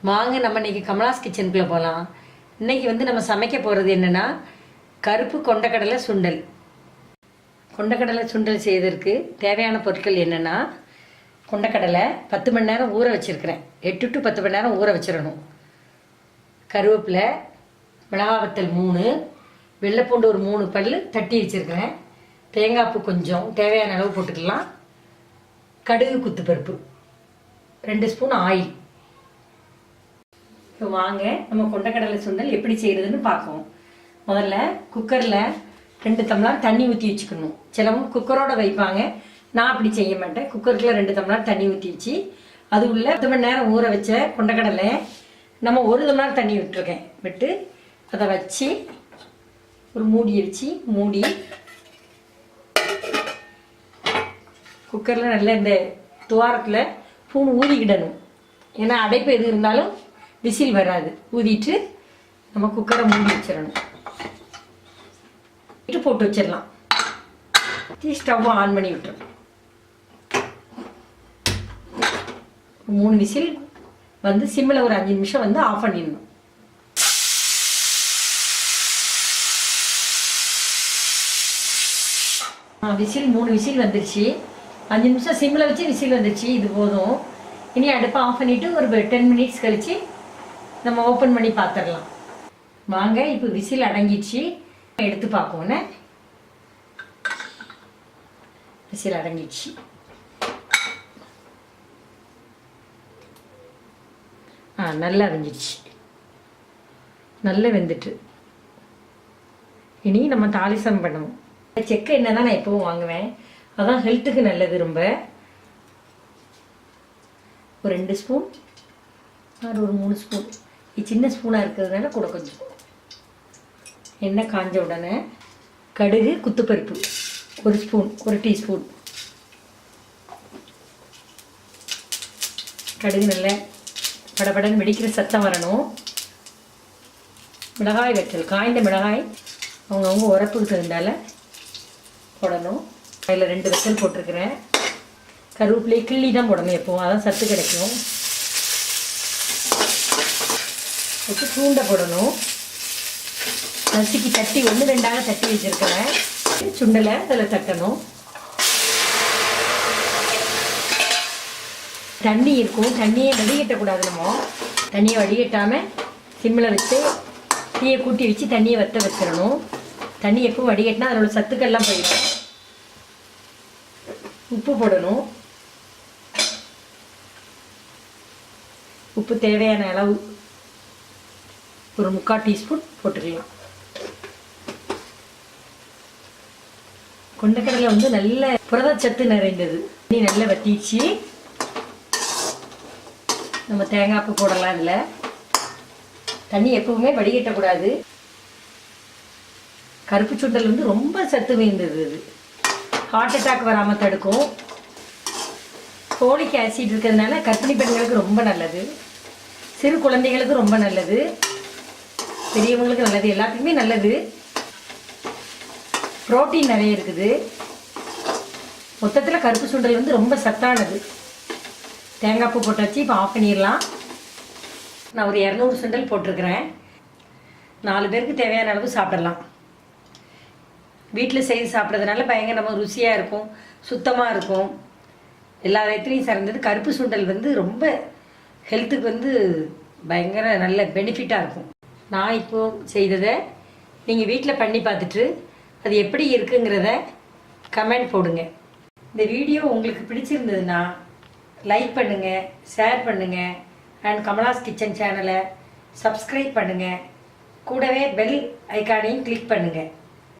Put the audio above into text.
வாங்க நம்ம இன்னைக்கு கமலாஸ் கிச்சனுக்குள்ள போகலாம். இன்னைக்கு வந்து நம்ம சமைக்க போகிறது என்னன்னா கருப்பு கொண்டக்கடலை சுண்டல். கொண்டக்கடலை சுண்டல் செய்வதற்கு தேவையான பொருட்கள் என்னென்னா, கொண்டக்கடலை 10 மணி நேரம் ஊற வச்சுருக்கிறேன். 8 to 10 மணி நேரம் ஊற வச்சிடணும். கருவேப்பிலை, மிளகாய் வத்தல் 3, வெள்ளைப்பூண்டு ஒரு 3 பல் தட்டி வச்சுருக்கிறேன். தேங்காய் பூ கொஞ்சம் தேவையான அளவு போட்டுக்கலாம். கடுகு குத்துப்பருப்பு 2 ஸ்பூன் ஆயில். இப்போ வாங்க நம்ம கொண்டக்கடலை சுண்டல் எப்படி செய்கிறதுன்னு பார்ப்போம். முதல்ல குக்கரில் 2 டம்ளர் தண்ணி ஊற்றி வச்சுக்கணும். சிலவங்க குக்கரோட வைப்பாங்க, நான் அப்படி செய்ய மாட்டேன். குக்கருக்குள்ள 2 டம்ளர் தண்ணி ஊற்றி வச்சு அது உள்ள 10 மணி நேரம் ஊற வச்ச கொண்டக்கடலை நம்ம 1 டம்ளர் தண்ணி விட்டுருக்கேன். விட்டு அதை வச்சு ஒரு மூடியை வச்சு மூடி குக்கரில் நல்ல இந்த துவாரத்தில் பூன் ஊதிக்கிடணும். ஏன்னா அடைப்பு எது இருந்தாலும் விசில் வராது. ஊதிட்டு நம்ம குக்கரை மூடி வச்சிடணும். போட்டு வச்சிடலாம். ஸ்டவ்வை ஆன் பண்ணி விட்டுரும். 3 விசில் வந்து சிம்மில் ஒரு 5 நிமிஷம் வந்து ஆஃப் பண்ணிடணும். விசில் 3 விசில் வந்துருச்சு. 5 நிமிஷம் சிம்மில் வச்சு விசில் வந்துருச்சு. இது போதும். இனி அடுப்பை ஆஃப் பண்ணிவிட்டு ஒரு 10 மினிட்ஸ் கழித்து நம்ம ஓப்பன் பண்ணி பார்த்துடலாம். வாங்க இப்போ விசில் அடங்கிடுச்சு, எடுத்து பார்ப்போன்னே. விசில் அடங்கிடுச்சு. நல்லா வெந்துடுச்சு. நல்லா வெந்துட்டு இனி நம்ம தாளிசம் பண்ணுவோம். செக்கு எண்ணெய் தான் நான் எப்பவும் வாங்குவேன். அதான் ஹெல்த்துக்கு நல்லது ரொம்ப. ஒரு 2 ஸ்பூன், ஒரு 3 ஸ்பூன். சின்ன ஸ்பூனாக இருக்கிறதுனால கூட கொஞ்சம் எண்ணெய் காஞ்ச உடனே கடுகு குத்துப்பருப்பு 1 ஸ்பூன், 1 டீஸ்பூன். கடுகு நல்ல படபடன்னு வெடிக்கிற சத்தம் வரணும். மிளகாய் வற்றல், காய்ந்த மிளகாய் அவங்கவுங்க உரப்புக்கு தகுந்தால போடணும். அதில் 2 வத்தல் போட்டிருக்கிறேன். கருவேப்பிலையை கிள்ளி தான் போடணும் எப்போவும், அதான் சத்து கிடைக்கும். வச்சு பூண்டை போடணும். நசுக்கி தட்டி 1-2 தட்டி வச்சுருக்கிறேன். சுண்டலை அதில் தட்டணும். தண்ணி இருக்கும், தண்ணியை வடிகட்டக்கூடாது. நம்ம தண்ணியை வடிகட்டாமல் சிம்மில் வச்சு தீயை கூட்டி வச்சு தண்ணியை வற்ற வச்சிடணும். தண்ணி எப்பவும் வடிகட்டினா அதனோட சத்துக்கள்லாம் போயிடும். உப்பு போடணும். உப்பு தேவையான அளவு ஒரு 3/4 டீஸ்பூன் போட்டுக்கலாம். கொண்டக்கடலை வந்து நல்ல புரதச்சத்து நிறைந்தது. தண்ணி நல்லா வத்திச்சு. நம்ம தேங்காய் பூ போடலாம். இதில் தண்ணி எப்பவுமே வடிகட்டக்கூடாது. கருப்பு சுண்டல் வந்து ரொம்ப சத்து வாய்ந்தது. அது ஹார்ட் அட்டாக் வராமல் தடுக்கும். ஃபோலிக் ஆசிட் இருக்கிறதுனால கர்ப்பிணி பெண்களுக்கு ரொம்ப நல்லது. சிறு குழந்தைகளுக்கு ரொம்ப நல்லது. பெரியவங்களுக்கு நல்லது. எல்லாத்துக்குமே நல்லது. புரோட்டீன் நிறைய இருக்குது. மொத்தத்தில் கருப்பு சுண்டல் வந்து ரொம்ப சத்தானது. தேங்காய் பூ போட்டாச்சு. இப்போ ஆஃப் பண்ணிடலாம். நான் ஒரு 200 சுண்டல் போட்டிருக்கிறேன். 4 பேருக்கு தேவையான அளவு சாப்பிடலாம். வீட்டில் செய்து சாப்பிட்றதுனால பயங்கரமாக ருசியாக இருக்கும், சுத்தமாக இருக்கும். எல்லா விதத்துலையும் சிறந்தது. கருப்பு சுண்டல் வந்து ரொம்ப ஹெல்த்துக்கு வந்து பயங்கர நல்ல பெனிஃபிட்டாக இருக்கும். நான் இப்போது செய்ததை நீங்கள் வீட்டில் பண்ணி பார்த்துட்டு அது எப்படி இருக்குங்கிறத கமெண்ட் போடுங்க. இந்த வீடியோ உங்களுக்கு பிடிச்சிருந்ததுன்னா லைக் பண்ணுங்கள், ஷேர் பண்ணுங்கள். அண்ட் கமலாஸ் கிச்சன் சேனலை சப்ஸ்கிரைப் பண்ணுங்கள். கூடவே பெல் ஐக்கானையும் கிளிக் பண்ணுங்கள்.